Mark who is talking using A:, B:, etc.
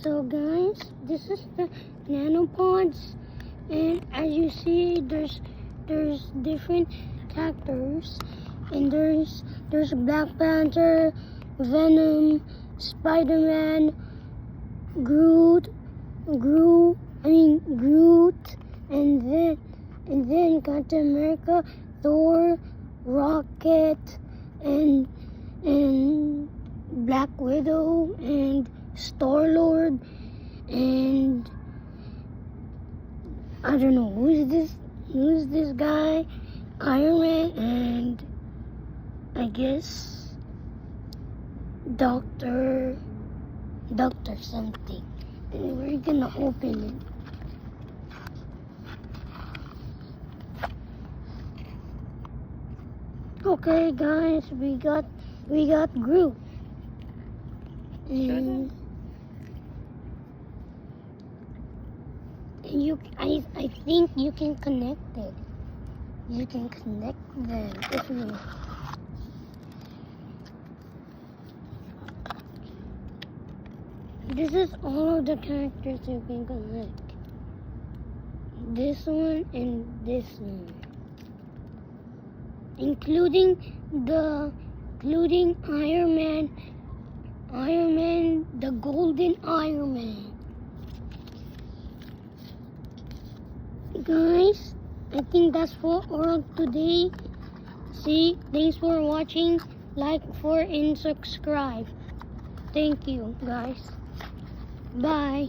A: So guys, this is the nanopods, and as you see, there's different characters, and there's Black Panther, Venom, Spider-Man, Groot, and then Captain America, Thor, Rocket, and Black Widow, and Star-Lord, and I don't know who's this guy, Iron Man, and I guess Doctor something. And we're gonna open it. Okay guys, we got Groot. And I think you can connect it. You can connect them if you. This is all of the characters you can connect. This one and this one, including Iron Man, the golden Iron Man. Guys, I think that's for all today. See, thanks for watching. Like, and subscribe. Thank you, guys. Bye.